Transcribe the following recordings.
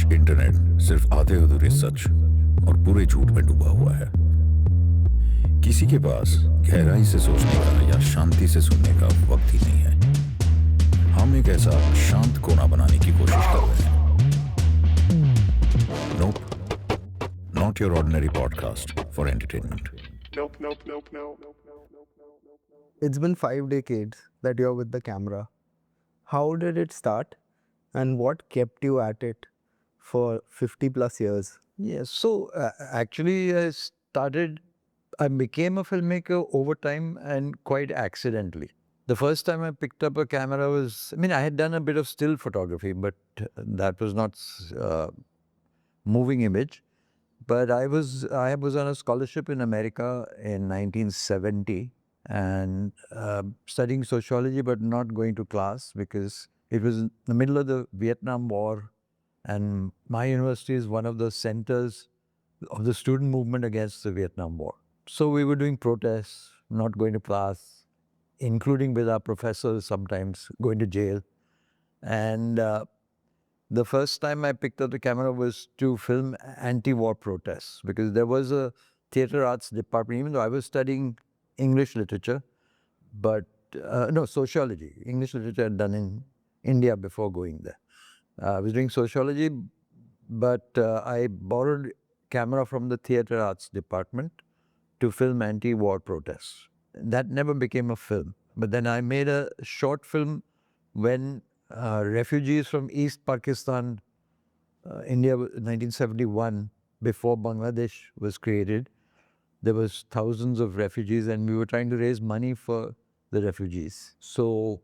आज इंटरनेट सिर्फ आधे अधूरे सच और पूरे झूठ में डूबा हुआ है। किसी के पास गहराई से सोचने का या शांति से सुनने का वक्त ही नहीं है। हम एक ऐसा शांत कोना बनाने की कोशिश कर रहे हैं। Nope, not your ordinary podcast for entertainment. Nope. It's been 5 decades that you're with the camera. How did it start and what kept you at it for 50 plus years? Yes, so actually I became a filmmaker over time and quite accidentally. The first time I picked up a camera I had done a bit of still photography, but that was not moving image. But I was on a scholarship in America in 1970 and studying sociology, but not going to class because it was in the middle of the Vietnam War, and my university is one of the centers of the student movement against the Vietnam War. So we were doing protests, not going to class, including with our professors sometimes going to jail. And the first time I picked up the camera was to film anti-war protests because there was a theatre arts department, even though I was studying English literature, but no, sociology. English literature I had done in India before going there. I was doing sociology, but I borrowed camera from the theatre arts department to film anti-war protests. That never became a film. But then I made a short film when refugees from East Pakistan, India, 1971, before Bangladesh was created, there was thousands of refugees and we were trying to raise money for the refugees. So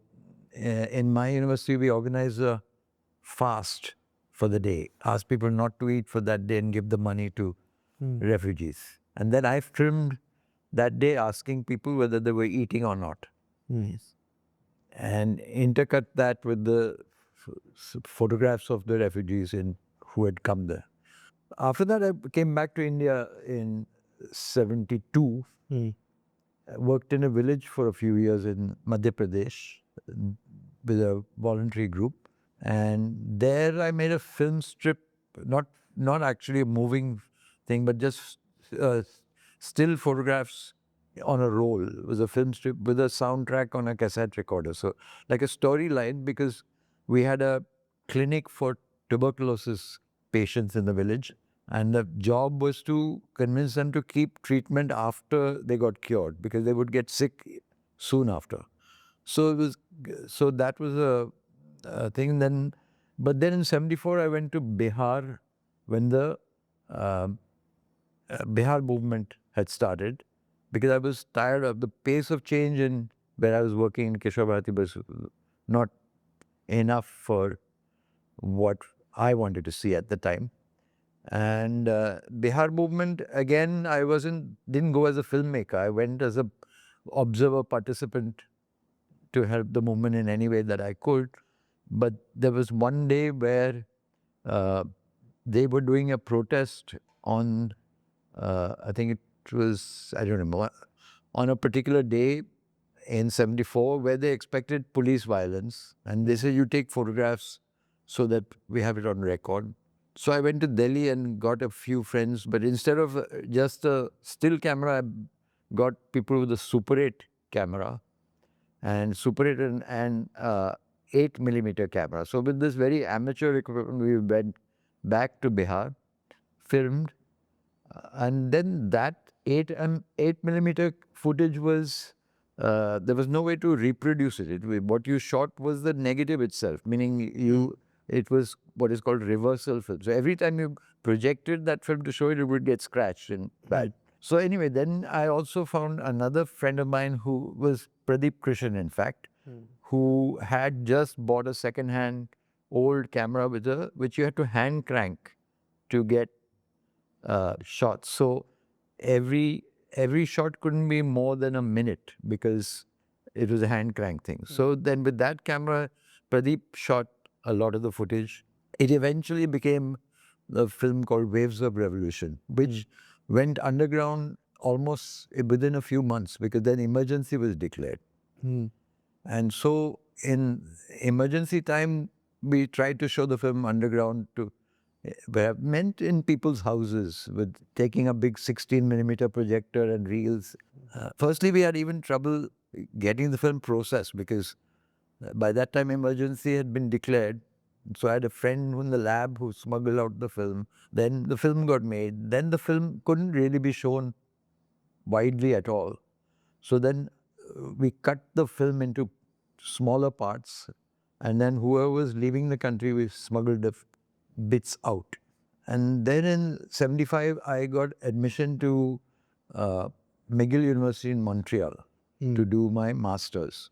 in my university, we organized a fast for the day, ask people not to eat for that day and give the money to refugees. And then I filmed that day asking people whether they were eating or not. Yes. And intercut that with the photographs of the refugees who had come there. After that, I came back to India in 72. I worked in a village for a few years in Madhya Pradesh with a voluntary group. And there I made a film strip, not actually a moving thing, but just still photographs on a roll. It was a film strip with a soundtrack on a cassette recorder. So like a storyline, because we had a clinic for tuberculosis patients in the village. And the job was to convince them to keep treatment after they got cured because they would get sick soon after. So that was a thing. But then in 74, I went to Bihar when the Bihar movement had started because I was tired of the pace of change in where I was working in Kishore Bharati was not enough for what I wanted to see at the time. And Bihar movement, again, I didn't go as a filmmaker. I went as a observer participant to help the movement in any way that I could. But there was one day where they were doing a protest on, I think it was, I don't remember, on a particular day in 74 where they expected police violence. And they said, you take photographs so that we have it on record. So I went to Delhi and got a few friends, but instead of just a still camera, I got people with a Super 8 camera and Super 8 and 8mm camera. So with this very amateur equipment, we went back to Bihar, filmed, and then that 8mm footage was, there was no way to reproduce it. What you shot was the negative itself, meaning it was what is called reversal film. So every time you projected that film to show it, it would get scratched and bad. So anyway, then I also found another friend of mine who was Pradeep Krishan, in fact, who had just bought a second-hand old camera which you had to hand crank to get shots. So every shot couldn't be more than a minute because it was a hand crank thing. So then with that camera, Pradeep shot a lot of the footage. It eventually became a film called Waves of Revolution, which went underground almost within a few months because then emergency was declared. And so in emergency time, we tried to show the film underground to But I meant in people's houses with taking a big 16mm projector and reels. Firstly, we had even trouble getting the film processed because by that time emergency had been declared. So I had a friend in the lab who smuggled out the film. Then the film got made. Then the film couldn't really be shown widely at all. So then we cut the film into smaller parts, and then whoever was leaving the country, we smuggled the bits out. And then in 75, I got admission to McGill University in Montreal to do my master's.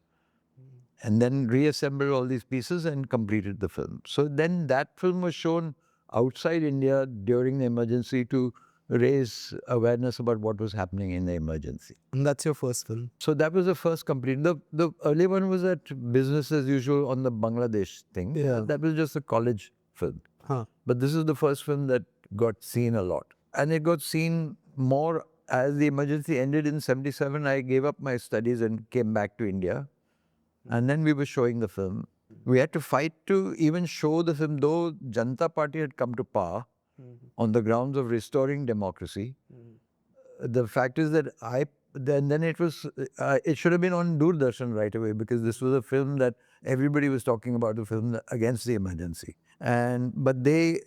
And then reassembled all these pieces and completed the film. So then that film was shown outside India during the emergency to raise awareness about what was happening in the emergency. And that's your first film? So that was the first complete. The early one was at business as usual on the Bangladesh thing. Yeah. That was just a college film. Huh. But this is the first film that got seen a lot. And it got seen more as the emergency ended in 77. I gave up my studies and came back to India. And then we were showing the film. We had to fight to even show the film, though Janata Party had come to power on the grounds of restoring democracy. The fact is that then it was, it should have been on Doordarshan right away because this was a film that everybody was talking about, the film against the emergency. But they,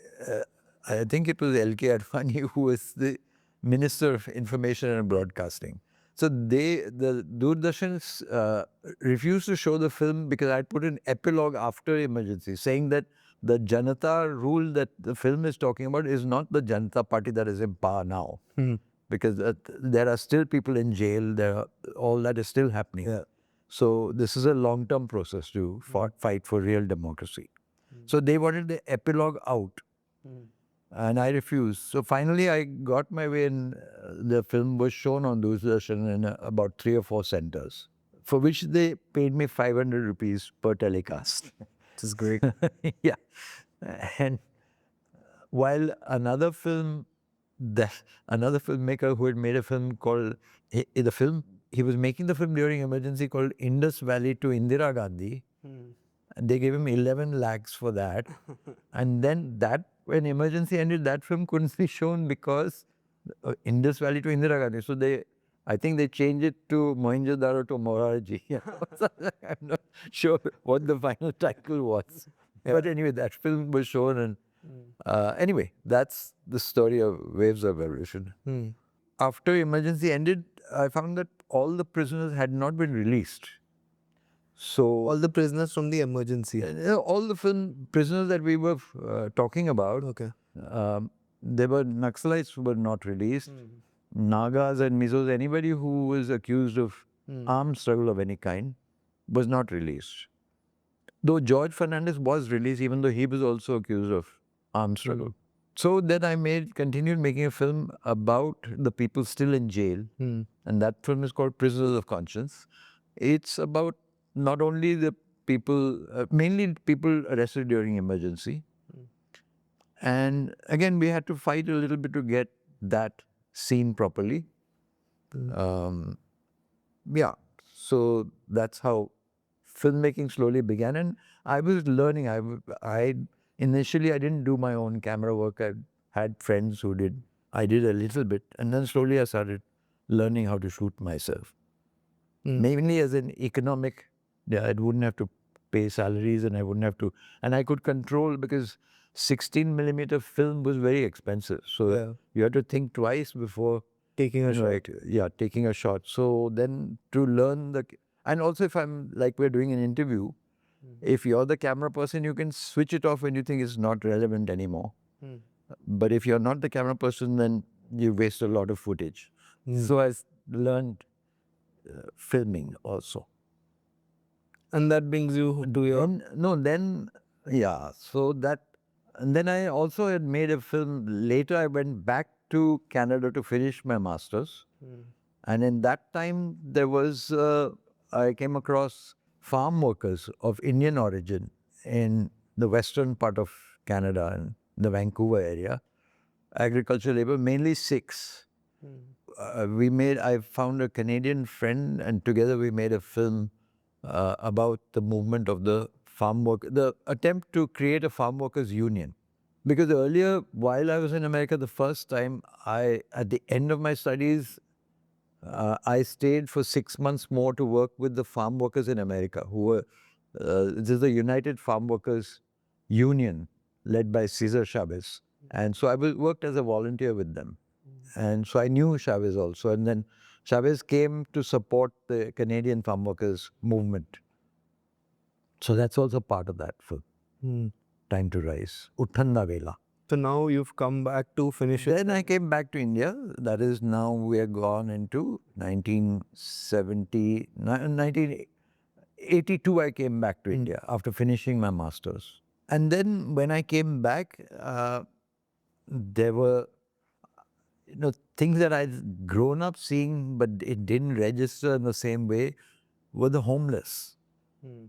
I think it was L.K. Advani who was the Minister of Information and Broadcasting. So the Doordarshan refused to show the film because I put an epilogue after emergency saying that the Janata rule that the film is talking about is not the Janata Party that is in power now. Because there are still people in jail, all that is still happening. Yeah. So this is a long-term process to fight for real democracy. So they wanted the epilogue out. And I refused. So finally I got my way and the film was shown on Doordarshan in about 3 or 4 centers, for which they paid me 500 rupees per telecast. Which is great. Yeah. And while another filmmaker who had made a film called, he was making the film during emergency called Indus Valley to Indira Gandhi. And they gave him 11 lakhs for that. And then when emergency ended, that film couldn't be shown because Indus Valley to Indira Gandhi. So I think they changed it to Mohenjo-daro to Morarji. I'm not sure what the final title was. Yeah. But anyway, that film was shown and anyway, that's the story of Waves of Revolution. After emergency ended, I found that all the prisoners had not been released. So all the prisoners from the emergency? All the film prisoners that we were talking about, okay. They were Naxalites who were not released. Nagas and Mizos, anybody who was accused of armed struggle of any kind was not released. Though George Fernandez was released, even though he was also accused of armed struggle. So then I continued making a film about the people still in jail. And that film is called Prisoners of Conscience. It's about not only the people, mainly people arrested during emergency. And again, we had to fight a little bit to get that seen properly. Yeah, so that's how filmmaking slowly began. And I was learning. Initially, I didn't do my own camera work. I had friends who did. I did a little bit. And then slowly I started learning how to shoot myself. Mainly as an economic, I wouldn't have to pay salaries and I wouldn't have to, and I could control because 16mm film was very expensive. So you had to think twice before taking a shot. Yeah, taking a shot. So then to learn and also if we're doing an interview, if you're the camera person, you can switch it off when you think it's not relevant anymore. But if you're not the camera person, then you waste a lot of footage. So I learned filming also. And that brings you to your... And then I also had made a film. Later I went back to Canada to finish my master's. And in that time I came across farm workers of Indian origin in the western part of Canada and the Vancouver area. Agricultural labor, mainly Sikhs. I found a Canadian friend and together we made a film about the movement of the farm work, the attempt to create a farm workers union. Because earlier, while I was in America the first time, at the end of my studies, I stayed for 6 months more to work with the farm workers in America, who were, this is the United Farm Workers Union, led by Cesar Chavez. And so I worked as a volunteer with them. And so I knew Chavez also. And then Chavez came to support the Canadian farm workers movement. So that's also part of that film, Time to Rise, Utthanda Vela. So now you've come back to finish it. Then I came back to India. That is, now we are gone into 1982 I came back to India after finishing my master's. And then when I came back, there were things that I'd grown up seeing, but it didn't register in the same way, were the homeless.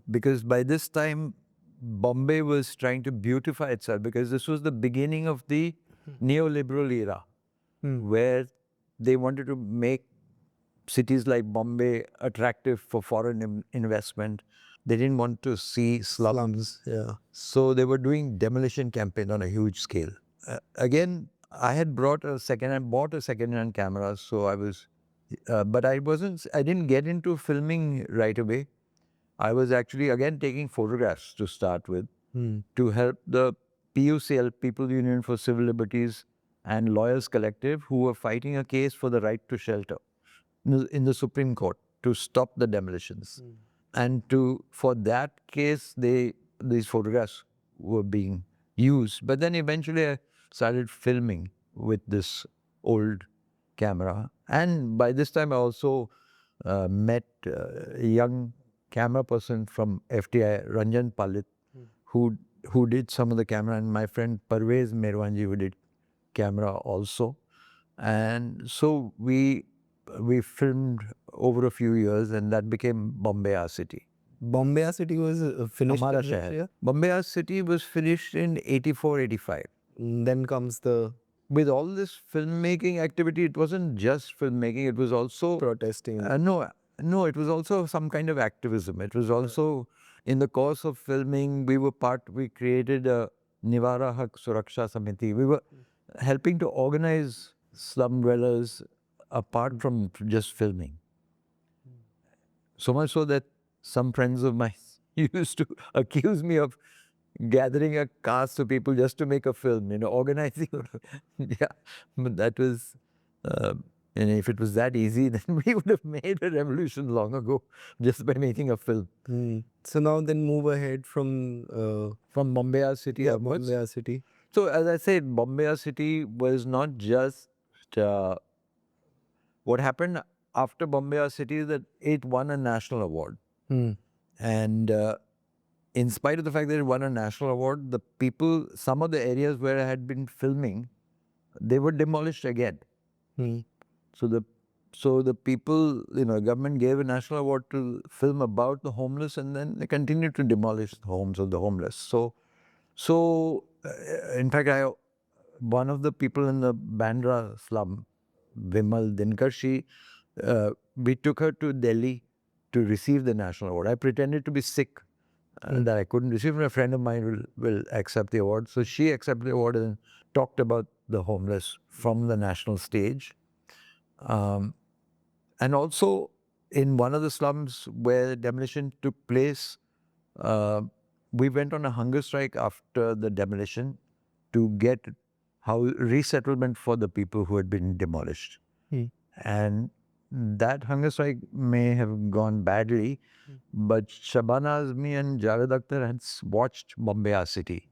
Because by this time, Bombay was trying to beautify itself, because this was the beginning of the neoliberal era, where they wanted to make cities like Bombay attractive for foreign investment. They didn't want to see slums. Yeah. So they were doing demolition campaign on a huge scale. Again, I bought a second-hand camera, so I was, but I didn't get into filming right away. I was actually, again, taking photographs to start with, to help the PUCL, People Union for Civil Liberties, and Lawyers Collective, who were fighting a case for the right to shelter in the Supreme Court to stop the demolitions. And for that case, these photographs were being used. But then eventually I started filming with this old camera. And by this time I also met a young camera person from FTI, Ranjan Palit, who did some of the camera, and my friend Parvez Merwanji, who did camera also. And so we filmed over a few years, and that became Bombay City. Bombay City was finished in which year? Bombay City was finished in 84, 85. Then comes the... With all this filmmaking activity, it wasn't just filmmaking, it was also... protesting. No, it was also some kind of activism. It was also, in the course of filming, we created a Nivara Hak Suraksha Samiti. We were helping to organize slum dwellers apart from just filming. So much so that some friends of mine used to accuse me of gathering a caste of people just to make a film, organizing. Yeah, but that was, and if it was that easy, then we would have made a revolution long ago just by making a film. So now then move ahead from Bombay City upwards. Bombay City. So as I said, Bombay City was not just what happened after Bombay City is that it won a national award. And in spite of the fact that it won a national award, some of the areas where I had been filming, they were demolished again. So the people, government gave a national award to film about the homeless, and then they continued to demolish the homes of the homeless. So in fact, one of the people in the Bandra slum, Vimal Dinkar, we took her to Delhi to receive the national award. I pretended to be sick that I couldn't receive it. A friend of mine will accept the award. So she accepted the award and talked about the homeless from the national stage. And also in one of the slums where demolition took place, we went on a hunger strike after the demolition to get resettlement for the people who had been demolished. And that hunger strike may have gone badly, but Shabana Azmi and Javed Akhtar had watched Bombay City.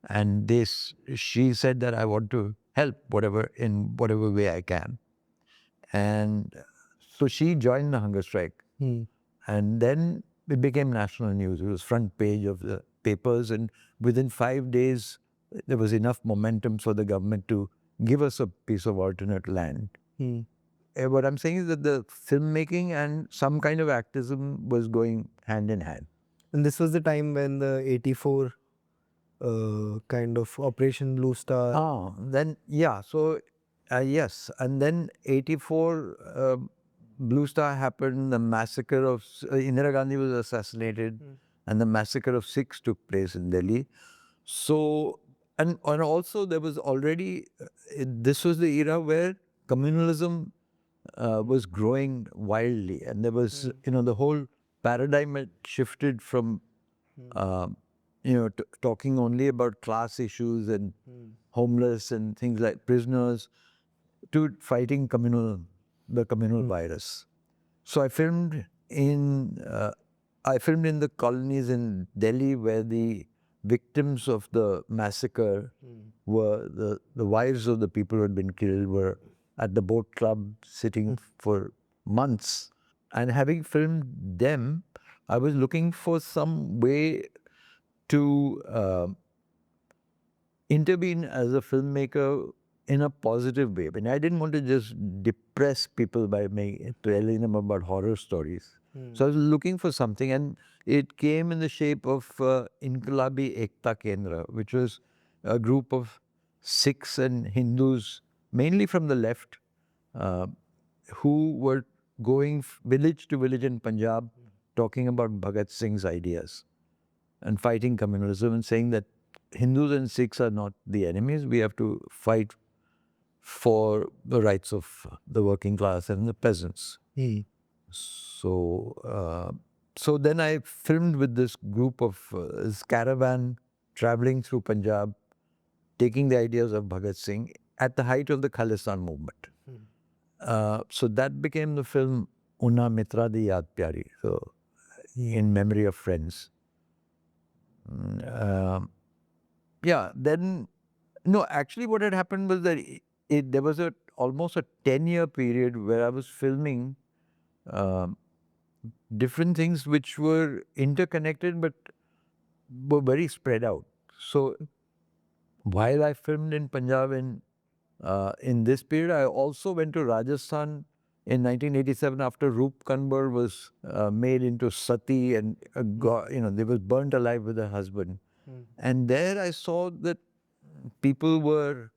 And she said that I want to help in whatever way I can. And so she joined the hunger strike. And then it became national news. It was front page of the papers, and within 5 days, there was enough momentum for the government to give us a piece of alternate land. What I'm saying is that the filmmaking and some kind of activism was going hand in hand. And this was the time when the 84 kind of Operation Blue Star... Yes. And then 84, Blue Star happened, the massacre of... Indira Gandhi was assassinated, and the massacre of Sikhs took place in Delhi. So and also there was already, this was the era where communalism was growing wildly, and there was, the whole paradigm had shifted from, talking only about class issues and homeless and things like prisoners to fighting the communal virus. So I filmed in the colonies in Delhi where the victims of the massacre were the wives of the people who had been killed were at the boat club sitting for months. And having filmed them, I was looking for some way to intervene as a filmmaker in a positive way. I mean, I didn't want to just depress people by telling them about horror stories. So I was looking for something, and it came in the shape of Inqilabi Ekta Kendra, which was a group of Sikhs and Hindus, mainly from the left, who were going village to village in Punjab, talking about Bhagat Singh's ideas and fighting communalism and saying that Hindus and Sikhs are not the enemies. We have to fight for the rights of the working class and the peasants. So, so then I filmed with this group of this caravan traveling through Punjab, taking the ideas of Bhagat Singh at the height of the Khalistan movement. So that became the film Una Mitra Di Yaad Pyari, so in memory of friends. Yeah, then, no, actually what had happened was that there was almost a 10-year period where I was filming different things which were interconnected but were very spread out. So while I filmed in Punjab in this period, I also went to Rajasthan in 1987 after Roop Kanwar was made into Sati and they was burnt alive with her husband. And there I saw that people were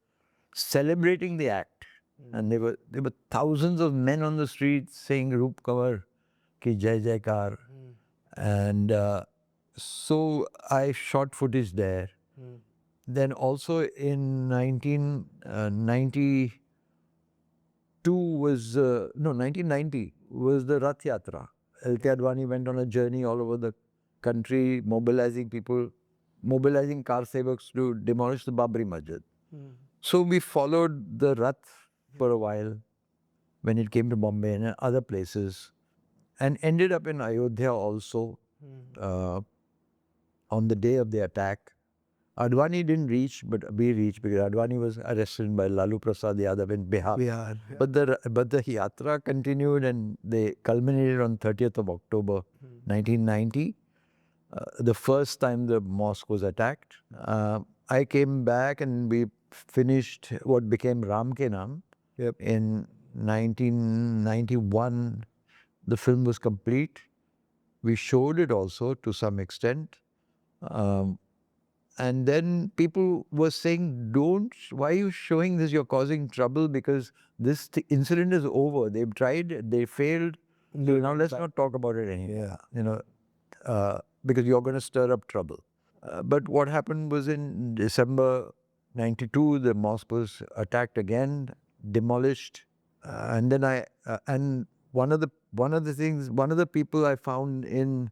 celebrating the act, and there were thousands of men on the streets saying Roop Kanwar ki jai jaikar. And so I shot footage there. Then also in 1990 was the Rath Yatra. L.K. Advani went on a journey all over the country, mobilizing car sevaks to demolish the Babri Masjid. So we followed the Rath for a while when it came to Bombay and other places, and ended up in Ayodhya also on the day of the attack. Advani didn't reach, but we reached because Advani was arrested by Lalu Prasad Yadav in Bihar. Yeah. But the yatra continued, and they culminated on 30th of October 1990, the first time the mosque was attacked. I came back and we finished what became Ram Ke Naam. In 1991. The film was complete. We showed it also to some extent. And then people were saying, why are you showing this? You're causing trouble because this incident is over. They've tried, they failed. So now let's not talk about it anymore. Because you're going to stir up trouble. But what happened was in December 92, the mosque was attacked again, demolished. And then one of the people I found in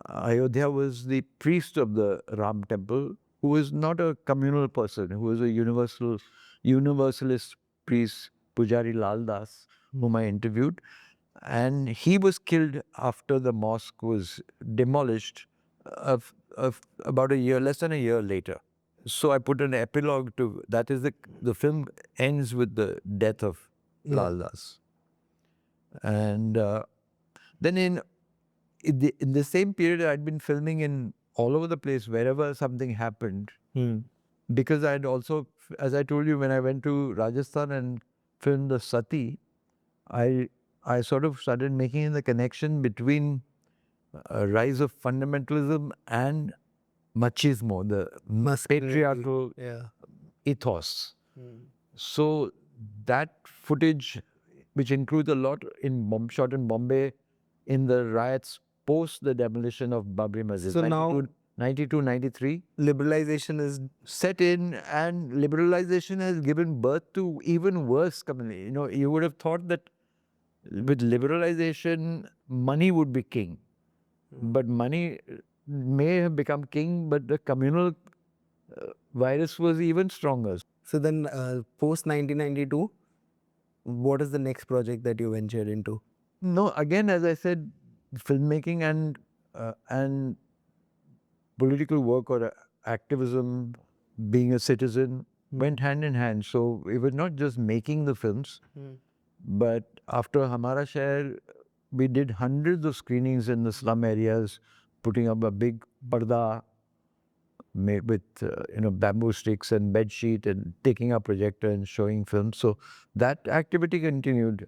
Ayodhya was the priest of the Ram temple, who was not a communal person, who was a universalist priest, Pujari Lal Das, whom I interviewed. And he was killed after the mosque was demolished of about less than a year later. So I put an epilogue to, that is the film ends with the death of Lal Das. And then in the same period, I'd been filming in all over the place, wherever something happened. Because I'd also, as I told you, when I went to Rajasthan and filmed the Sati, I sort of started making the connection between rise of fundamentalism and machismo, the patriarchal ethos. So that footage, which includes a lot shot in Bombay in the riots post the demolition of Babri Masjid. So now 92, 93. Liberalization is Set in, and liberalization has given birth to even worse community. You know, you would have thought that with liberalization, money would be king. But money may have become king, but the communal virus was even stronger. so. Then post 1992, what is the next project that you ventured into? No, again, as I said, filmmaking and political work or activism, being a citizen, went hand in hand. So we were not just making the films, but after Hamara Shahar, we did hundreds of screenings in the slum areas, putting up a big parda made with bamboo sticks and bed sheet and taking a projector and showing films. So that activity continued,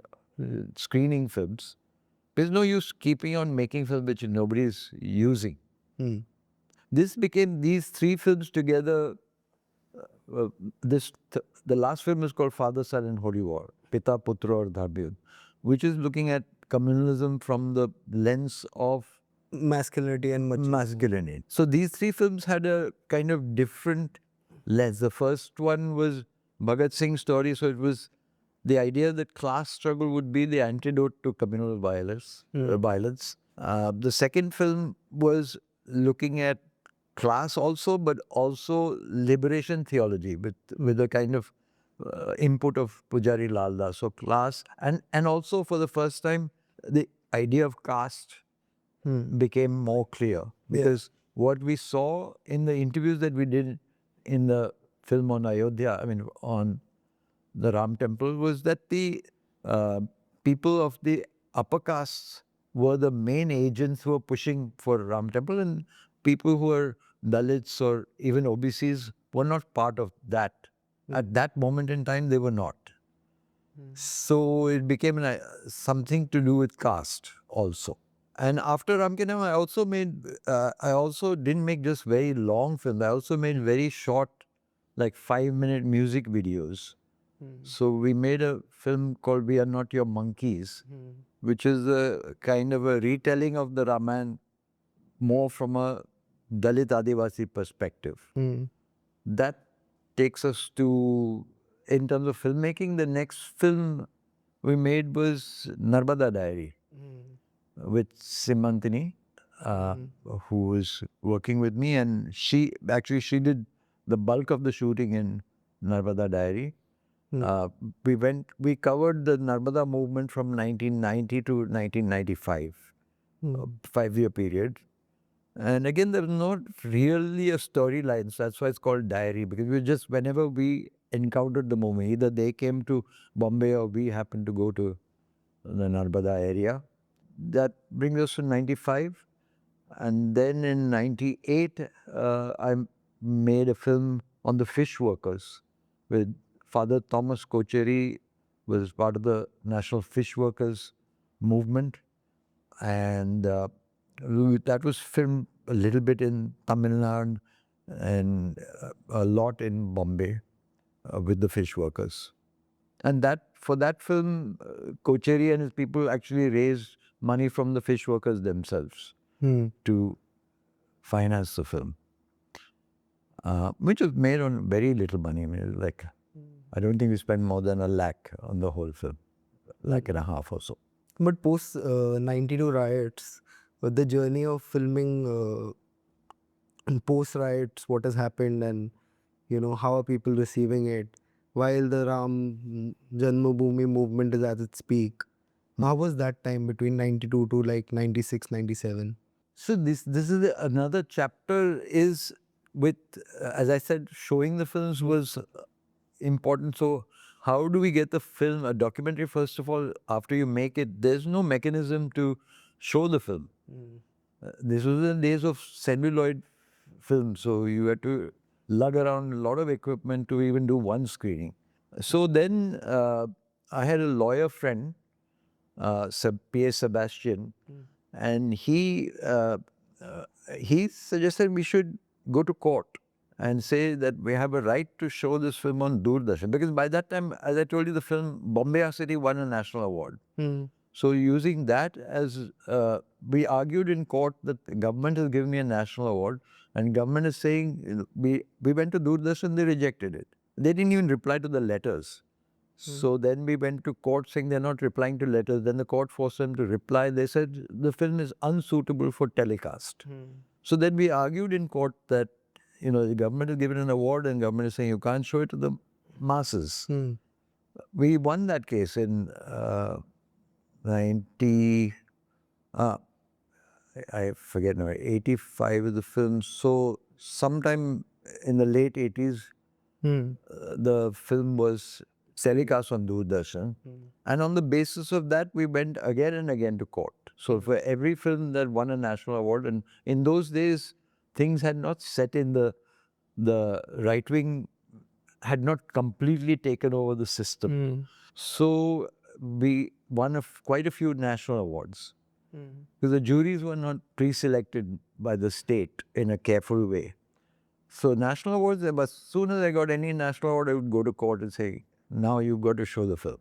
screening films. There's no use keeping on making films which nobody is using. This became these three films together. The last film is called Father, Son and Holy War, Pita, Putra aur Dharbiyud, which is looking at communalism from the lens of Masculinity and masculinity. So these three films had a kind of different lens. The first one was Bhagat Singh's story, so it was the idea that class struggle would be the antidote to communal violence. The second film was looking at class also, but also liberation theology with a kind of input of Pujari Lal Das. So class and also for the first time the idea of caste became more clear, because what we saw in the interviews that we did in the film on Ayodhya, on the Ram temple, was that the people of the upper castes were the main agents who were pushing for Ram temple, and people who were Dalits or even OBCs were not part of that. At that moment in time, they were not. So it became something to do with caste also. And after Ram Ke Naam, I also didn't make just very long films. I also made very short, like 5-minute music videos. So we made a film called We Are Not Your Monkeys, which is a kind of a retelling of the Ramayana, more from a Dalit Adivasi perspective. That takes us to, in terms of filmmaking, the next film we made was Narmada Diary with Simantini, who was working with me, and she did the bulk of the shooting in Narmada Diary. We covered the Narmada movement from 1990 to 1995, a 5-year period. And again, there was not really a storyline, so that's why it's called Diary, because we just, whenever we encountered the movement, either they came to Bombay or we happened to go to the Narmada area. That brings us to 95. And then in 98, I made a film on the fish workers with Father Thomas Kocheri, was part of the National Fish Workers movement. And that was filmed a little bit in Tamil Nadu and a lot in Bombay with the fish workers. And for that film, Kocheri and his people actually raised money from the fish workers themselves to finance the film, which was made on very little money. I don't think we spent more than $1 lakh on the whole film, $1.5 lakh or so. But post 92 riots, the journey of filming post riots, what has happened, and how are people receiving it, while the Ram Janmabhoomi movement is at its peak. How was that time between 92 to like 96, 97? So this is another chapter is with, as I said, showing the films was important. So how do we get the film, a documentary, first of all, after you make it, there's no mechanism to show the film. This was the days of celluloid film, so you had to lug around a lot of equipment to even do one screening. So then I had a lawyer friend, P.A. Sebastian, and he suggested we should go to court and say that we have a right to show this film on Doordarshan. Because by that time, as I told you, the film Bombay City won a national award. So using that as, we argued in court that the government has given me a national award, and government is saying, we went to Doordarshan, they rejected it. They didn't even reply to the letters. So then we went to court saying they're not replying to letters. Then the court forced them to reply. They said the film is unsuitable for telecast. So then we argued in court that, the government has given an award and government is saying you can't show it to the masses. We won that case in 90, I forget now, 85 is the film. So sometime in the late 80s, the film was telecast on Doordarshan. And on the basis of that, we went again and again to court. So for every film that won a national award, and in those days, things had not set in, the right wing had not completely taken over the system. So we won quite a few national awards. Because the juries were not pre-selected by the state in a careful way. So national awards, as soon as I got any national award, I would go to court and say, now you've got to show the film.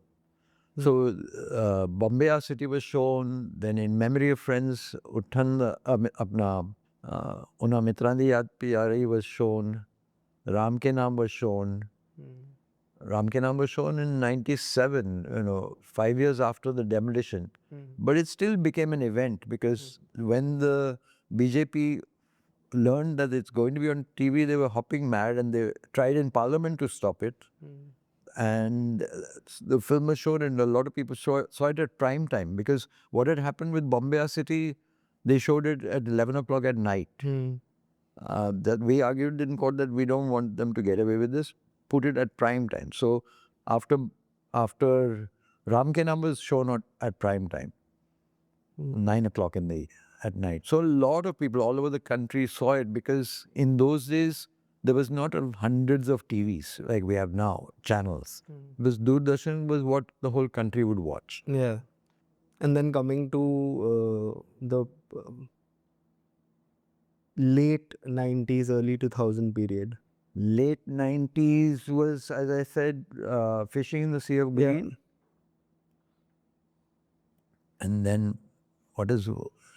So Bombay Our City was shown, then In Memory of Friends, Uthan Apna, Una Mitran Di Yaad Pyari was shown, Ram Ke Naam was shown. Ram Ke Naam was shown in 97, 5 years after the demolition. But it still became an event because when the BJP learned that it's going to be on TV, they were hopping mad and they tried in Parliament to stop it. And the film was shown and a lot of people saw it at prime time because what had happened with Bombay Our City, they showed it at 11 o'clock at night. That we argued in court that we don't want them to get away with this, put it at prime time. So after Ram Ke Naam was shown at prime time, 9 o'clock at night. So a lot of people all over the country saw it because in those days, there was not hundreds of TVs like we have now, channels. Because Doordarshan was what the whole country would watch. Yeah. And then coming to the late 90s, early 2000 period. Late 90s was, as I said, Fishing in the Sea of Green. Yeah. And then what is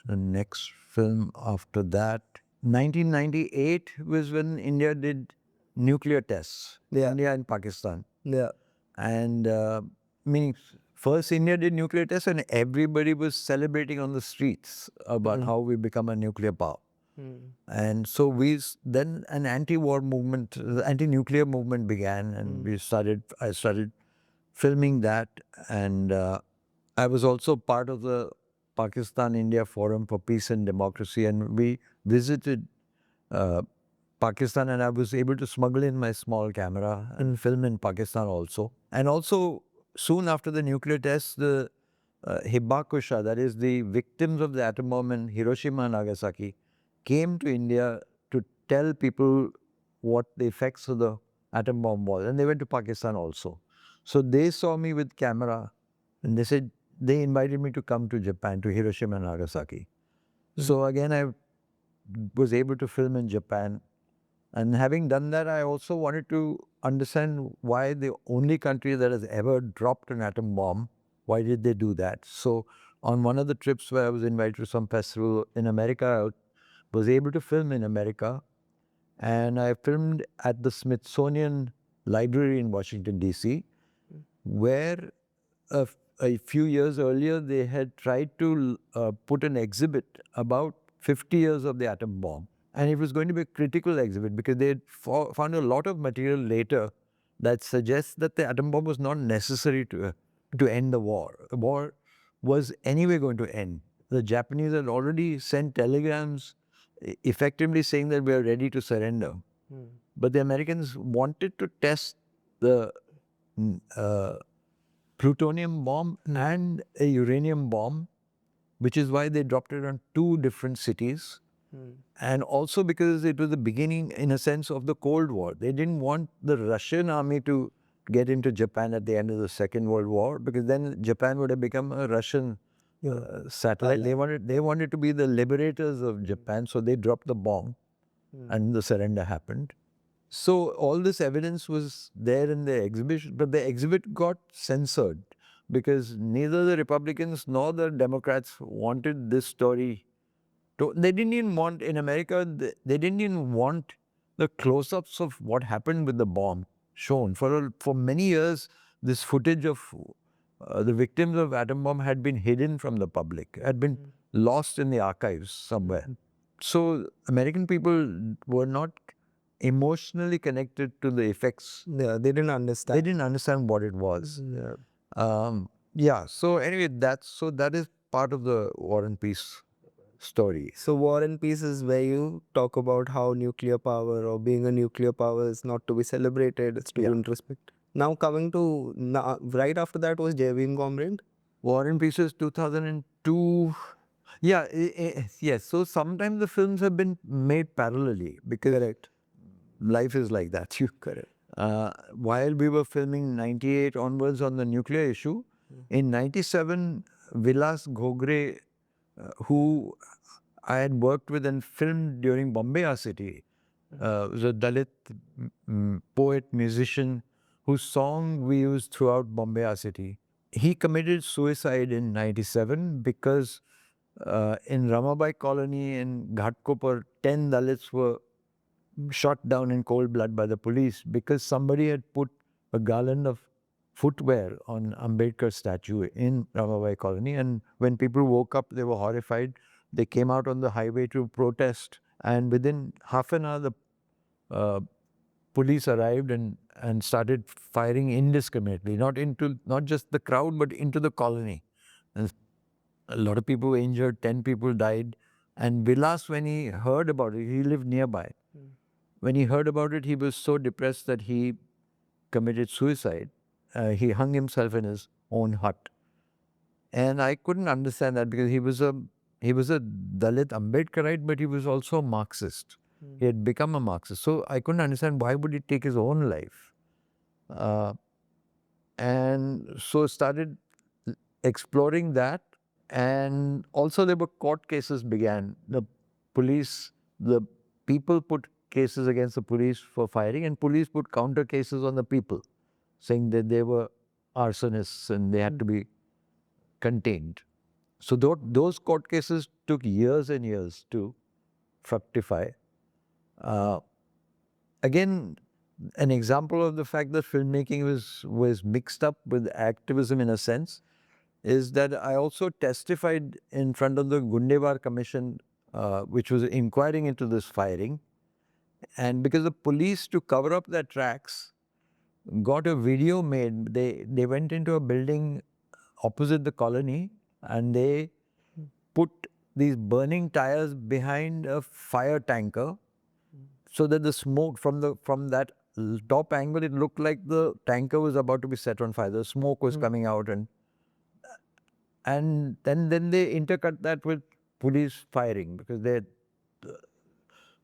the next film after that? 1998 was when India did nuclear tests. Yeah. India and Pakistan. Yeah. And meaning first India did nuclear tests and everybody was celebrating on the streets about how we become a nuclear power. And so then an anti-war movement, the anti-nuclear movement began and I started filming that. And I was also part of the Pakistan-India Forum for Peace and Democracy, and we visited Pakistan, and I was able to smuggle in my small camera and film in Pakistan also. And also, soon after the nuclear tests, the Hibakusha, that is the victims of the atom bomb in Hiroshima and Nagasaki, came to India to tell people what the effects of the atom bomb was. And they went to Pakistan also. So they saw me with camera, and they invited me to come to Japan, to Hiroshima and Nagasaki. So again, I was able to film in Japan. And having done that, I also wanted to understand why the only country that has ever dropped an atom bomb, why did they do that? So on one of the trips where I was invited to some festival in America, I was able to film in America. And I filmed at the Smithsonian Library in Washington, D.C., where a few years earlier, they had tried to put an exhibit about 50 years of the atom bomb. And it was going to be a critical exhibit because they had found a lot of material later that suggests that the atom bomb was not necessary to end the war. The war was anyway going to end. The Japanese had already sent telegrams effectively saying that we are ready to surrender. But the Americans wanted to test the plutonium bomb and a uranium bomb, which is why they dropped it on 2 different cities. And also because it was the beginning, in a sense, of the Cold War. They didn't want the Russian army to get into Japan at the end of the Second World War, because then Japan would have become a Russian satellite. They wanted to be the liberators of Japan, so they dropped the bomb and the surrender happened. So all this evidence was there in the exhibition, but the exhibit got censored because neither the Republicans nor the Democrats wanted this story. They didn't even want, in America, they didn't even want the close-ups of what happened with the bomb shown. For many years, this footage of the victims of atom bomb had been hidden from the public, had been lost in the archives somewhere. So American people were not emotionally connected to the effects. Yeah, they didn't understand. They didn't understand what it was. Yeah. So anyway, that is part of the War and Peace story. So War and Peace is where you talk about how nuclear power or being a nuclear power is not to be celebrated, it's to be respected. Now coming to, right after that was Bhim Comrade? War and Peace is 2002. Yeah, yes. So sometimes the films have been made parallelly because life is like that. While we were filming 98 onwards on the nuclear issue, in 97, Vilas Ghogre, who I had worked with and filmed during Bombay City, was a Dalit poet, musician, whose song we used throughout Bombay City. He committed suicide in 97 because in Ramabai colony in Ghatkopar, 10 Dalits were shot down in cold blood by the police because somebody had put a garland of footwear on Ambedkar statue in Ramabai colony, and when people woke up they were horrified. They came out on the highway to protest, and within half an hour the police arrived and started firing indiscriminately, not just the crowd but into the colony. And a lot of people were injured, 10 people died. And Vilas, when he heard about it, he lived nearby. When he heard about it, he was so depressed that he committed suicide. He hung himself in his own hut. And I couldn't understand that because he was a Dalit Ambedkarite, but he was also a Marxist. He had become a Marxist. So I couldn't understand why would he take his own life. And so started exploring that. And also there were court cases began. The people put cases against the police for firing, and police put counter cases on the people, saying that they were arsonists and they had to be contained. So those court cases took years and years to fructify. Again, an example of the fact that filmmaking was mixed up with activism in a sense is that I also testified in front of the Gundewar Commission, which was inquiring into this firing. And because the police, to cover up their tracks, got a video made. They went into a building opposite the colony and they put these burning tires behind a fire tanker so that the smoke from that top angle, it looked like the tanker was about to be set on fire. The smoke was coming out, and then they intercut that with police firing because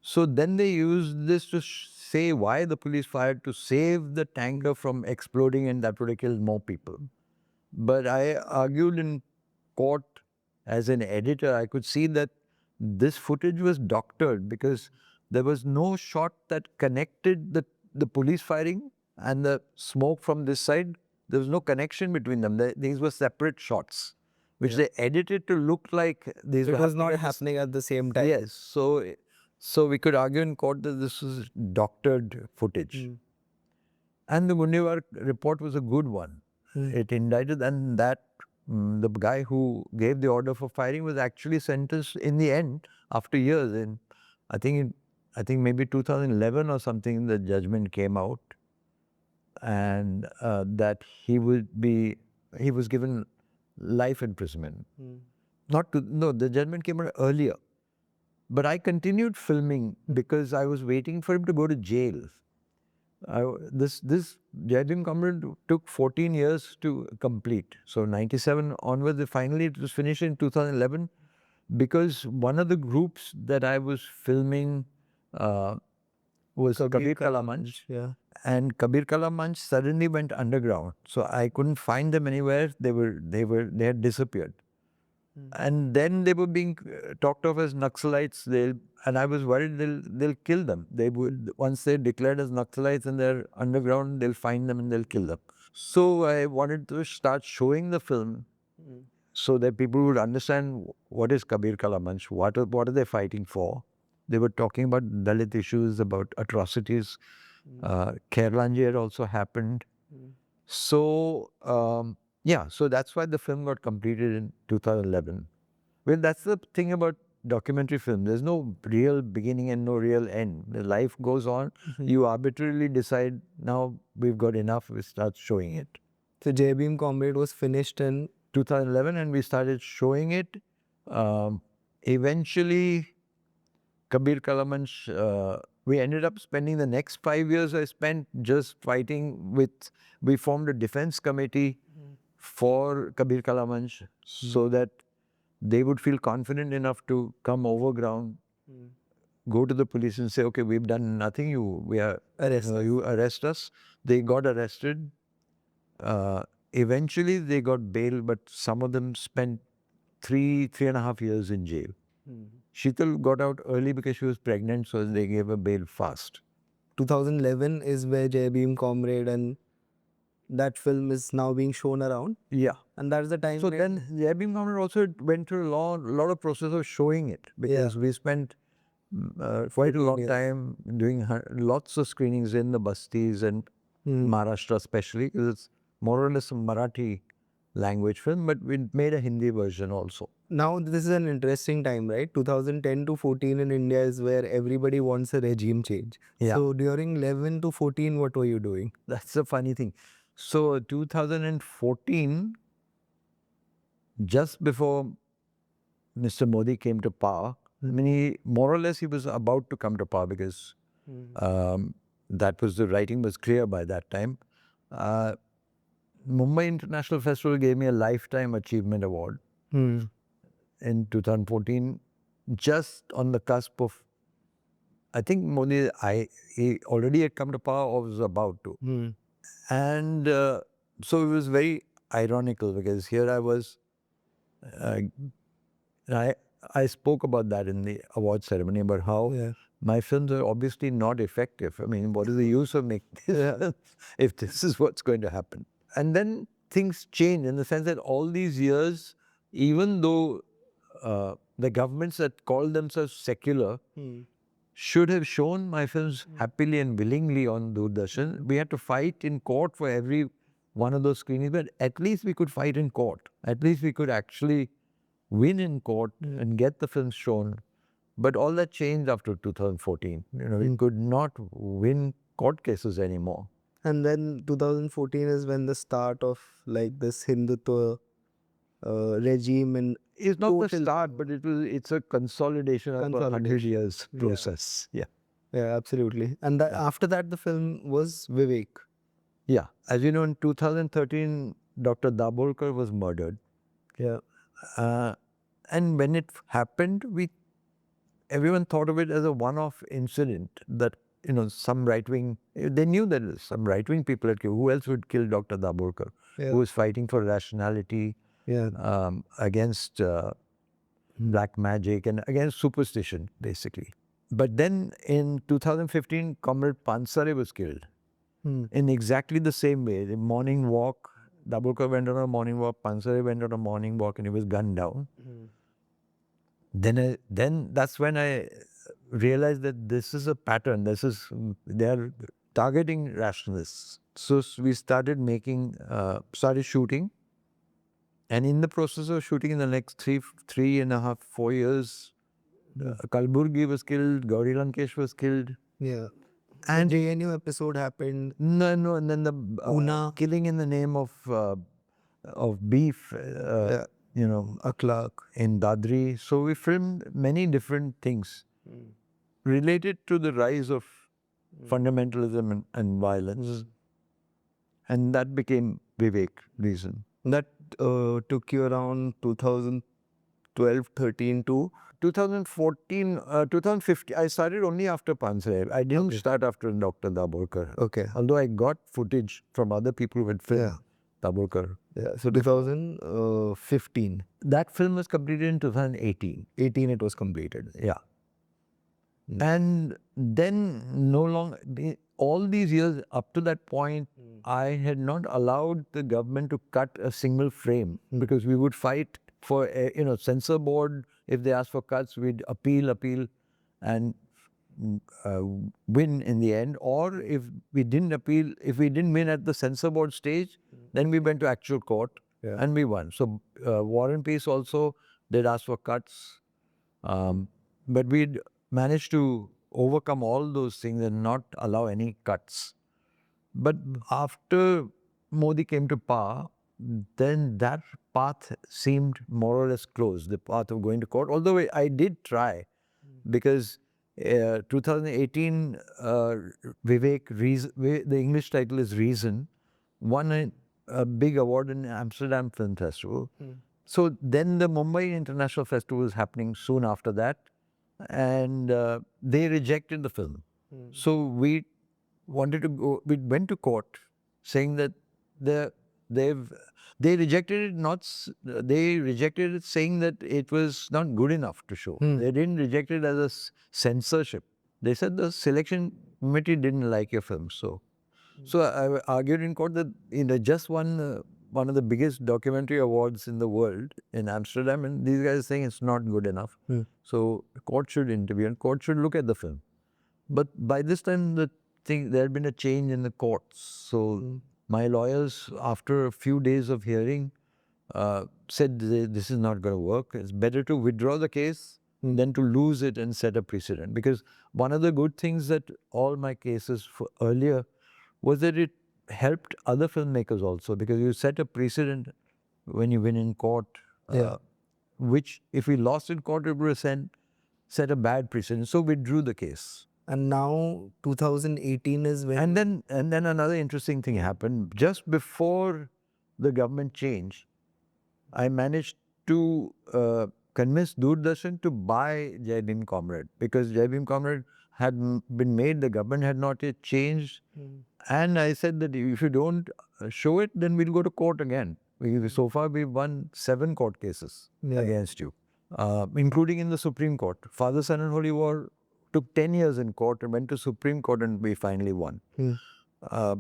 so then they used this to say why the police fired, to save the tanker from exploding, and that would have killed more people. But I argued in court as an editor, I could see that this footage was doctored because there was no shot that connected the police firing and the smoke from this side. There was no connection between them. These were separate shots, which they edited to look like these were. It was not happening at the same time. Yes. So we could argue in court that this was doctored footage. And the Gundewar report was a good one. It indicted, and that the guy who gave the order for firing was actually sentenced in the end after years. In I think maybe 2011 or something, the judgment came out, and that he was given life imprisonment. The judgment came out earlier. But I continued filming because I was waiting for him to go to jail. This Bhim Comrade took 14 years to complete. So 97 onwards, finally it was finished in 2011 because one of the groups that I was filming was Kabir Kala Manch. Yeah. And Kabir Kala Manch suddenly went underground. So I couldn't find them anywhere. They had disappeared. And then they were being talked of as Naxalites. And I was worried they'll kill them. They would, once they're declared as Naxalites and they're underground, they'll find them and they'll kill them. So I wanted to start showing the film so that people would understand what is Kabir Kala Manch, what are they fighting for. They were talking about Dalit issues, about atrocities. Kerlanji had also happened. So, so that's why the film got completed in 2011. Well, that's the thing about documentary film. There's no real beginning and no real end. The life goes on. You arbitrarily decide, now we've got enough, we start showing it. So Bhim Comrade was finished in 2011 and we started showing it. Eventually, Kabir Kalamanch, we ended up spending the next 5 years I spent just fighting we formed a defense committee for Kabir Kalamanch so that they would feel confident enough to come over ground, go to the police and say, okay, we've done nothing, you arrest us. They got arrested. Eventually they got bail, but some of them spent 3.5 years in jail. Sheetal got out early because she was pregnant, so they gave her bail fast. 2011 is where Bhim Comrade and that film is now being shown around. Yeah. And that's the time. So then Bhim Comrade also went through a lot of process of showing it because we spent quite a long time doing lots of screenings in the Bastis and Maharashtra especially, because it's more or less a Marathi language film, but we made a Hindi version also. Now this is an interesting time, right? 2010 to 14 in India is where everybody wants a regime change. Yeah. So during 11 to 14, what were you doing? That's the funny thing. So 2014, just before Mr. Modi came to power, I mean, more or less he was about to come to power because that was, the writing was clear by that time. Mumbai International Festival gave me a Lifetime Achievement Award in 2014, just on the cusp of, I think Modi, he already had come to power or was about to. And so it was very ironical because here I was, I spoke about that in the award ceremony, about how my films are obviously not effective. I mean, what is the use of making this if this is what's going to happen? And then things change in the sense that all these years, even though the governments that call themselves secular should have shown my films happily and willingly on Doordarshan, we had to fight in court for every one of those screenings, but at least we could fight in court. At least we could actually win in court and get the films shown. But all that changed after 2014. You know, we could not win court cases anymore. And then 2014 is when the start of like this Hindutva regime and it's not the start, but it's a consolidation of a 100 years process. Yeah, absolutely. And after that, the film was Vivek. Yeah, as you know, in 2013, Dr. Dabolkar was murdered. Yeah, and when it happened, everyone thought of it as a one-off incident that, you know, some right-wing, they knew that some right-wing people had killed. Who else would kill Dr. Dabolkar, who was fighting for rationality, against black magic and against superstition, basically. But then in 2015, Comrade Pansare was killed in exactly the same way. The morning walk, Dabolkar went on a morning walk, Pansare went on a morning walk, and he was gunned down. Then that's when I realized that this is a pattern. They are targeting rationalists. So we started shooting. And in the process of shooting, in the next 3.5, 4 years, Kalburgi was killed, Gauri Lankesh was killed. Yeah. And the JNU episode happened. No, and then the killing in the name of beef, you know, Akhlaq in Dadri. So we filmed many different things related to the rise of fundamentalism and violence. And that became Vivek reason. That took you around 2012, 13 to 2014, 2015. I started only after Pansare. I didn't start after Dr. Dabolkar. Okay. Although I got footage from other people who had filmed Tabulkar. Yeah, so 2015. That film was completed in 2018. 18 it was completed. Yeah. And then no longer, all these years up to that point, I had not allowed the government to cut a single frame because we would fight for, censor board. If they asked for cuts, we'd appeal, and win in the end. Or if we didn't appeal, if we didn't win at the censor board stage, then we went to actual court and we won. So War and Peace also did ask for cuts. But we'd managed to overcome all those things and not allow any cuts. But after Modi came to power, then that path seemed more or less closed, the path of going to court. Although I did try, because 2018, Vivek, the English title is Reason, won a big award in Amsterdam Film Festival. So then the Mumbai International Festival was happening soon after that, and they rejected the film. So we wanted to go, we went to court saying that they rejected it they rejected it saying that it was not good enough to show. They didn't reject it as a censorship. They said the selection committee didn't like your film. So I argued in court that just won one of the biggest documentary awards in the world in Amsterdam, and these guys are saying it's not good enough. So the court should intervene and court should look at the film. But by this time, there had been a change in the courts. So my lawyers, after a few days of hearing, said this is not going to work. It's better to withdraw the case than to lose it and set a precedent. Because one of the good things that all my cases earlier was that it helped other filmmakers also, because you set a precedent when you win in court, which if we lost in court, it would have set a bad precedent. So withdrew the case. And now 2018 is when... And then another interesting thing happened. Just before the government change, I managed to convince Doordarshan to buy Bhim Comrade, because Bhim Comrade had been made, the government had not yet changed. And I said that if you don't show it, then we'll go to court again. So far, we've won 7 court cases against you, including in the Supreme Court. Father, Son and Holy War took 10 years in court and went to Supreme Court, and we finally won. But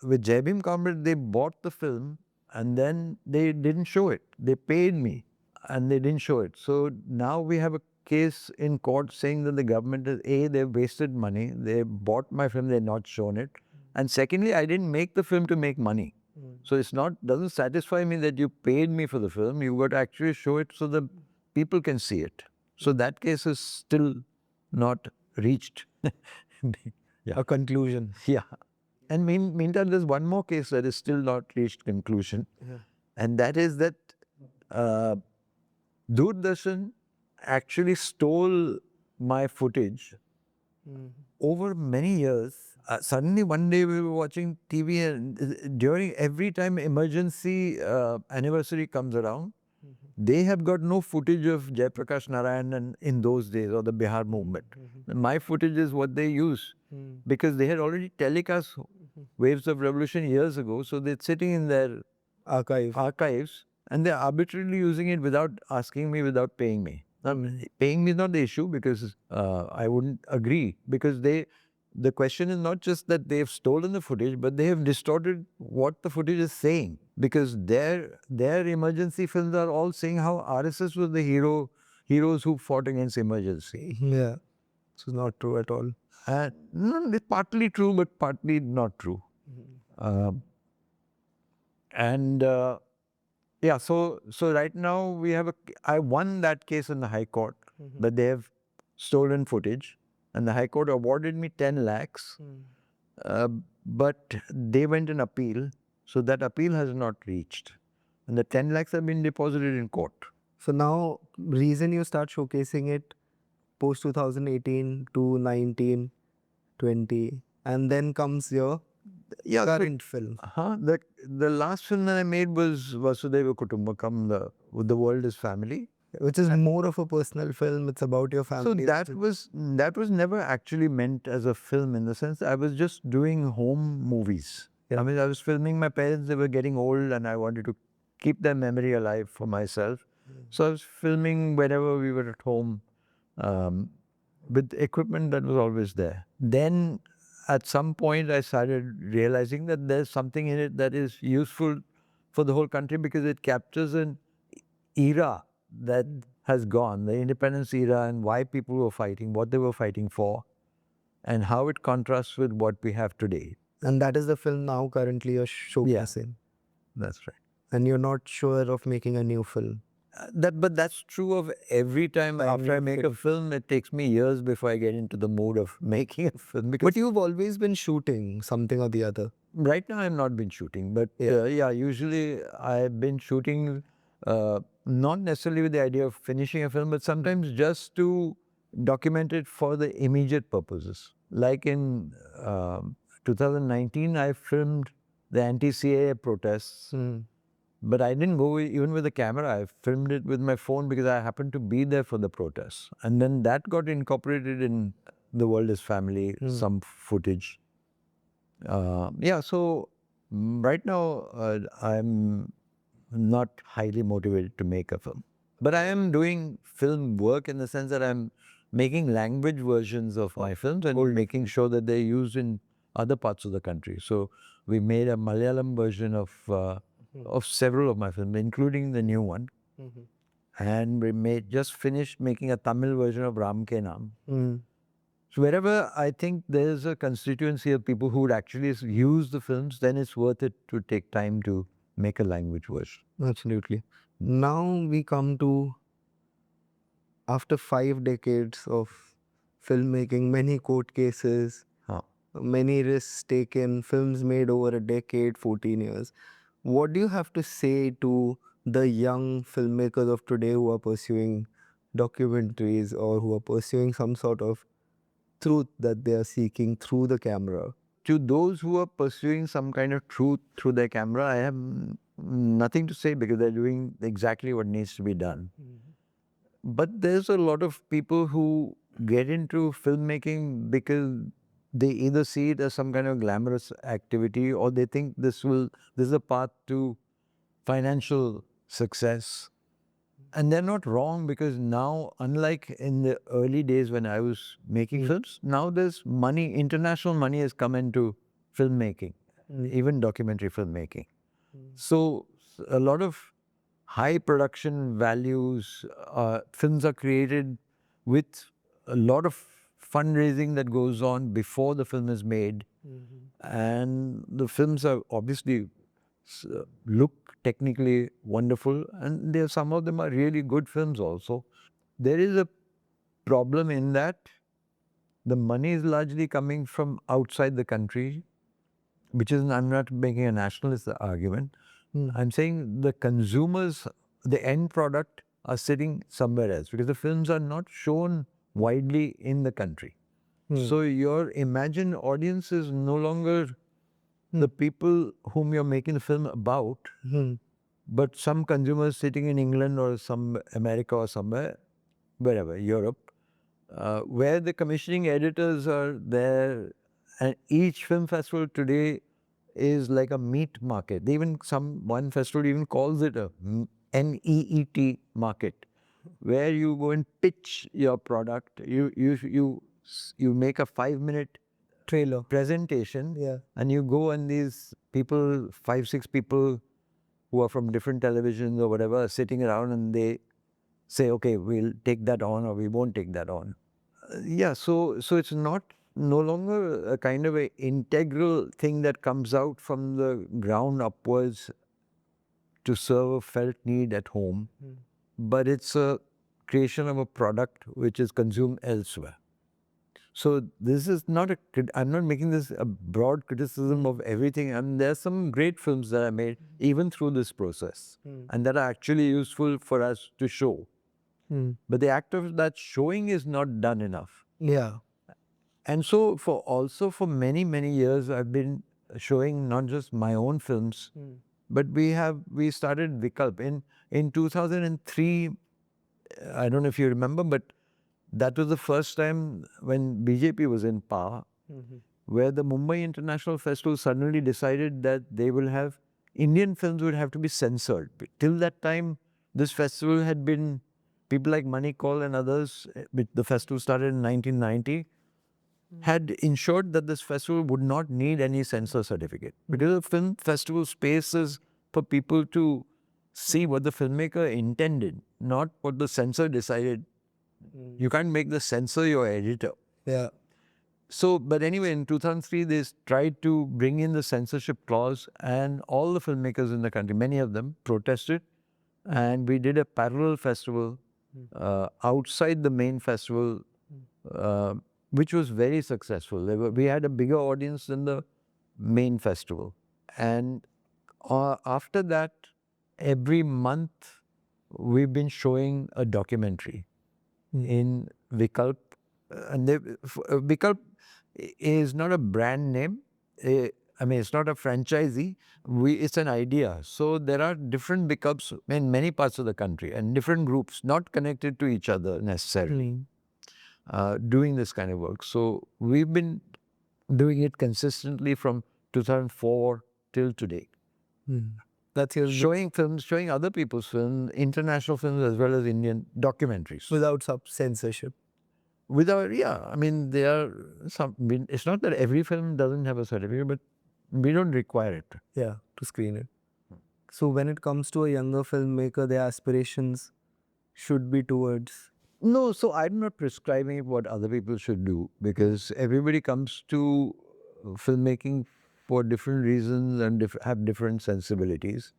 with Bhim Comrade, they bought the film and then they didn't show it. They paid me and they didn't show it. So now we have a case in court saying that the government is, A, they've wasted money. They bought my film, they've not shown it. And secondly, I didn't make the film to make money. So it's doesn't satisfy me that you paid me for the film. You've got to actually show it so the people can see it. So that case is still not reached a conclusion. Yeah. And meantime, there's one more case that is still not reached conclusion. And that is that Doordarshan actually stole my footage over many years. Suddenly one day we were watching TV, and during every time emergency anniversary comes around, they have got no footage of Jayaprakash Narayan in those days, or the Bihar movement. My footage is what they use, because they had already telecast Waves of Revolution years ago, so they're sitting in their archives and they're arbitrarily using it without asking me, without paying me. Paying me is not the issue, because I wouldn't agree, because the question is not just that they have stolen the footage, but they have distorted what the footage is saying, because their emergency films are all saying how RSS was the heroes who fought against emergency. Yeah, it's not true at all. No, it's partly true, but partly not true. So right now I won that case in the High Court, that they have stolen footage, and the High Court awarded me 10 lakhs, but they went in appeal, so that appeal has not reached, and the 10 lakhs have been deposited in court. So now, reason you start showcasing it post 2018 to 19, 20, and then comes your current film. The last film that I made was Vasudhaiva Kutumbakam, The World is Family. Which is more of a personal film. It's about your family. So that was never actually meant as a film, in the sense I was just doing home movies. I mean, I was filming my parents, they were getting old and I wanted to keep their memory alive for myself. So I was filming whenever we were at home with equipment that was always there. Then at some point I started realizing that there's something in it that is useful for the whole country because it captures an era that has gone, the independence era, and why people were fighting, what they were fighting for, and how it contrasts with what we have today. And that is the film now currently you're showcasing. That's right. And you're not sure of making a new film. But that's true of every time after I make a film. It takes me years before I get into the mood of making a film. But you've always been shooting something or the other. Right now I've not been shooting, but usually I've been shooting not necessarily with the idea of finishing a film, but sometimes just to document it for the immediate purposes. Like in 2019, I filmed the anti-CAA protests. But I didn't go even with a camera. I filmed it with my phone because I happened to be there for the protests. And then that got incorporated in The World is Family, some footage. So right now I'm not highly motivated to make a film. But I am doing film work in the sense that I'm making language versions of my films and making sure that they're used in other parts of the country. So we made a Malayalam version of several of my films, including the new one. And we just finished making a Tamil version of Ke Naam. So wherever I think there's a constituency of people who would actually use the films, then it's worth it to take time to make a language version. Absolutely. Now we come to, after 5 decades of filmmaking, many court cases, many risks taken, films made over a decade, 14 years. What do you have to say to the young filmmakers of today who are pursuing documentaries or who are pursuing some sort of truth that they are seeking through the camera? To those who are pursuing some kind of truth through their camera, I have nothing to say because they're doing exactly what needs to be done. But there's a lot of people who get into filmmaking because they either see it as some kind of glamorous activity or they think this is a path to financial success. And they're not wrong because now, unlike in the early days when I was making films, now there's money, international money has come into filmmaking, even documentary filmmaking. So a lot of high production values, films are created with a lot of fundraising that goes on before the film is made. And the films are obviously look technically wonderful, and some of them are really good films also. There is a problem in that the money is largely coming from outside the country, which is, I'm not making a nationalist argument. I'm saying the consumers, the end product are sitting somewhere else because the films are not shown widely in the country. So your imagined audience is no longer the people whom you're making the film about, but some consumers sitting in England or some America or somewhere, wherever, Europe, where the commissioning editors are there, and each film festival today is like a meat market. One festival even calls it a NEET market, where you go and pitch your product. You make a 5-minute Trailer presentation, and you go and these people, 5-6 people who are from different televisions or whatever, are sitting around and they say, okay, we'll take that on or we won't take that on. So it's no longer a kind of an integral thing that comes out from the ground upwards to serve a felt need at home, but it's a creation of a product which is consumed elsewhere. So this is not I'm not making this a broad criticism of everything. I mean, there are some great films that I made even through this process and that are actually useful for us to show. But the act of that showing is not done enough. And so for many, many years, I've been showing not just my own films, but we started Vikalp. In 2003, I don't know if you remember, but that was the first time when BJP was in power, where the Mumbai International Festival suddenly decided that they will have Indian films would have to be censored. Till that time, this festival had been people like Manikol and others. The festival started in 1990. Had ensured that this festival would not need any censor certificate because a film festival space is for people to see what the filmmaker intended, not what the censor decided. You can't make the censor your editor. Yeah. So, but anyway, in 2003, they tried to bring in the censorship clause, and all the filmmakers in the country, many of them, protested. And we did a parallel festival outside the main festival, which was very successful. We had a bigger audience than the main festival. And after that, every month, we've been showing a documentary in Vikalp. And Vikalp is not a brand name. I mean, it's not a franchisee. It's an idea. So there are different Vikalps in many parts of the country and different groups, not connected to each other necessarily, doing this kind of work. So we've been doing it consistently from 2004 till today. That's your Showing films, showing other people's films, international films as well as Indian documentaries. without censorship. Without, yeah, I mean, there are some, it's not that every film doesn't have a certificate, but we don't require it. Yeah, to screen it. So when it comes to a younger filmmaker, their aspirations should be towards. No, so I'm not prescribing what other people should do because everybody comes to filmmaking for different reasons and have different sensibilities.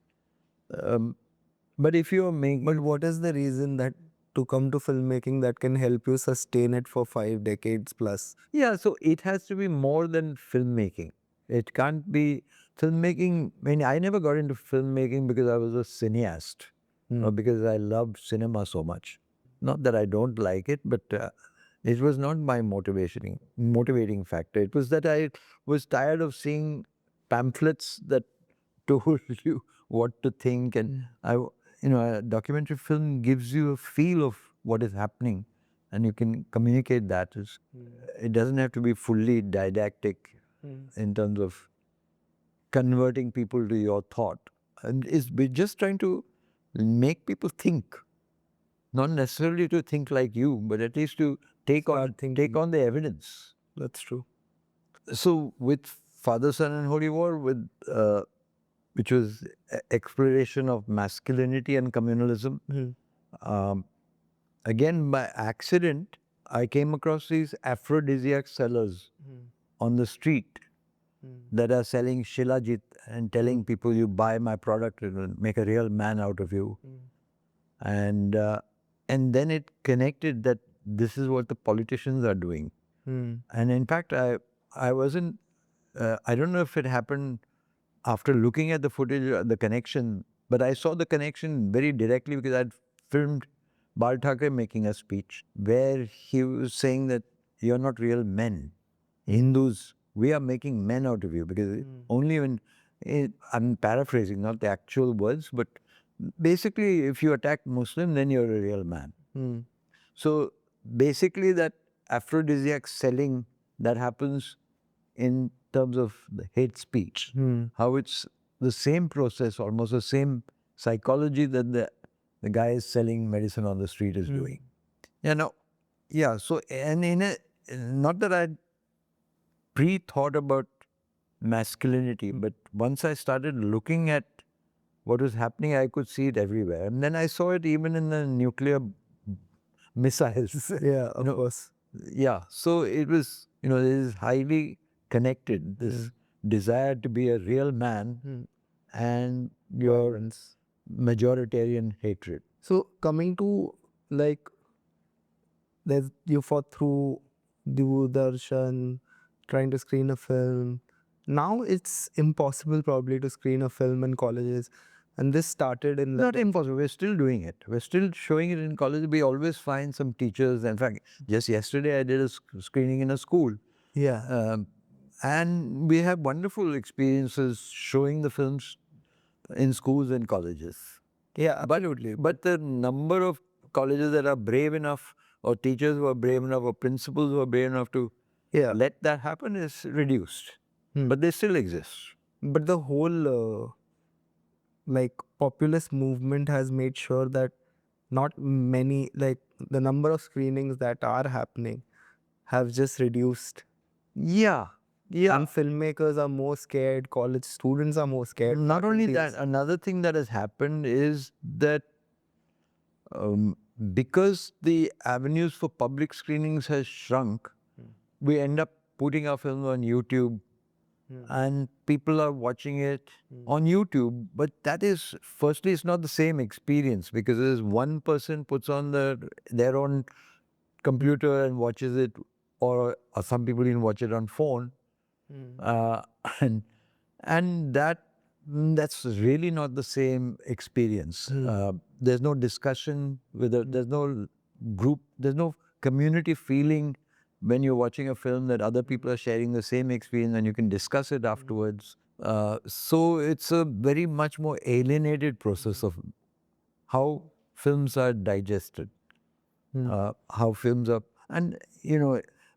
But if you're making... But what is the reason that to come to filmmaking that can help you sustain it for 5 decades plus? Yeah, so it has to be more than filmmaking. It can't be filmmaking. I mean, I never got into filmmaking because I was a cineast or because I loved cinema so much. Not that I don't like it, but it was not my motivating factor. It was that I was tired of seeing pamphlets that told you what to think, and a documentary film gives you a feel of what is happening, and you can communicate that. It doesn't have to be fully didactic in terms of converting people to your thought, and we're just trying to make people think. Not necessarily to think like you, but at least to take on the evidence. That's true. So with Father, Son and Holy War, which was exploration of masculinity and communalism, again by accident, I came across these aphrodisiac sellers on the street that are selling shilajit and telling people, you buy my product, it will make a real man out of you. And then it connected that this is what the politicians are doing. And in fact, I wasn't, I don't know if it happened after looking at the footage, the connection, but I saw the connection very directly because I'd filmed Bal Thackeray making a speech where he was saying that you're not real men. Hindus, we are making men out of you because only when, I'm paraphrasing, not the actual words, but basically, if you attack Muslim, then you're a real man. So basically that aphrodisiac selling that happens in terms of the hate speech, how it's the same process, almost the same psychology that the guy is selling medicine on the street is doing. So, and not that I pre-thought about masculinity, but once I started looking at what was happening, I could see it everywhere. And then I saw it even in the nuclear missiles. Yeah, of course. Yeah, so it was, it is highly connected, this desire to be a real man and your majoritarian hatred. So coming to you fought through Doordarshan, trying to screen a film. Now it's impossible probably to screen a film in colleges. And this started in... Not impossible. We're still doing it. We're still showing it in college. We always find some teachers. In fact, just yesterday I did a screening in a school. Yeah. And we have wonderful experiences showing the films in schools and colleges. Yeah, absolutely. But the number of colleges that are brave enough, or teachers who are brave enough, or principals who are brave enough to Yeah. let that happen is reduced. But they still exist. But the whole like populist movement has made sure that not many, like the number of screenings that are happening have just reduced. Yeah. Yeah. And filmmakers are more scared, college students are more scared. Not only faculties. that, another thing that has happened is that because the avenues for public screenings has shrunk, we end up putting our film on YouTube and people are watching it on YouTube. But that is, firstly, it's not the same experience because there's one person puts on their own computer and watches it, or some people even watch it on phone. Uh, and and that's really not the same experience. There's no discussion there's no group, there's no community feeling when you're watching a film that other people are sharing the same experience and you can discuss it afterwards. So it's a very much more alienated process of how films are digested, how films are, and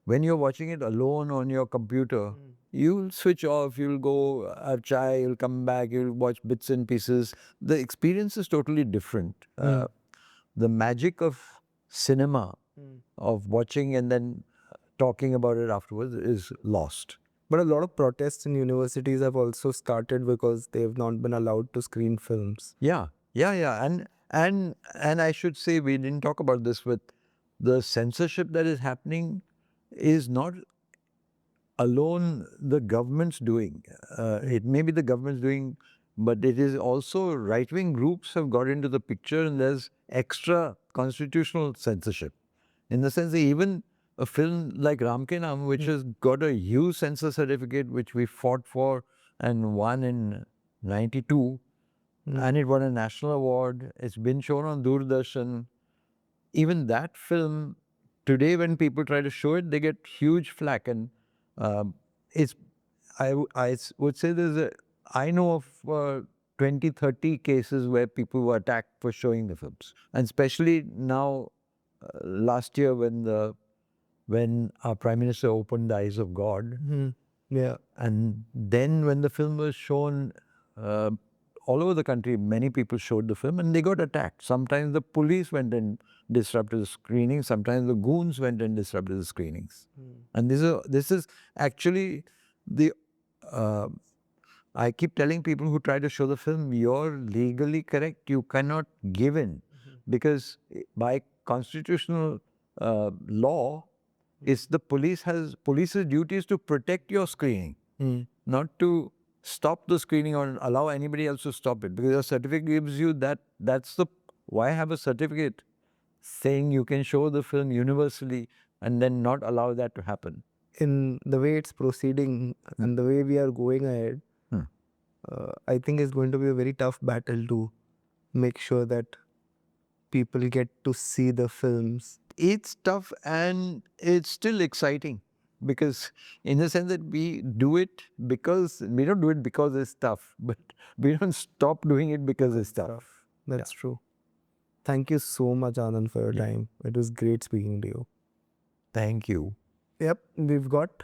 when you're watching it alone on your computer, you'll switch off, you'll go have chai, you'll come back, you'll watch bits and pieces. The experience is totally different. The magic of cinema, of watching and then talking about it afterwards, is lost. But a lot of protests in universities have also started because they've not been allowed to screen films. Yeah. And I should say, we didn't talk about this, but the censorship that is happening is not alone the government's doing. It may be the government's doing, but it is also right-wing groups have got into the picture, and there's extra constitutional censorship. In the sense that even a film like Ke Naam, which has got a huge censor certificate, which we fought for and won in 92, and it won a national award. It's been shown on Doordarshan. Even that film, today when people try to show it, they get huge flack. And it's, I would say I know of 20, 30 cases where people were attacked for showing the films. And especially now, last year when our Prime Minister opened the eyes of God. Yeah. And then when the film was shown all over the country, many people showed the film and they got attacked. Sometimes the police went and disrupted the screenings. Sometimes the goons went and disrupted the screenings. And this is actually the... I keep telling people who try to show the film, you're legally correct. You cannot give in. Because by constitutional law, it's the police's duty is to protect your screening, not to stop the screening or allow anybody else to stop it. Because your certificate gives you that. Why have a certificate saying you can show the film universally and then not allow that to happen? In the way it's proceeding and the way we are going ahead, I think it's going to be a very tough battle to make sure that people get to see the films. It's tough and it's still exciting, because in the sense that we do it because, we don't do it because it's tough, but we don't stop doing it because it's tough. That's true. Thank you so much, Anand, for your time. It was great speaking to you. Thank you. Yep, we've got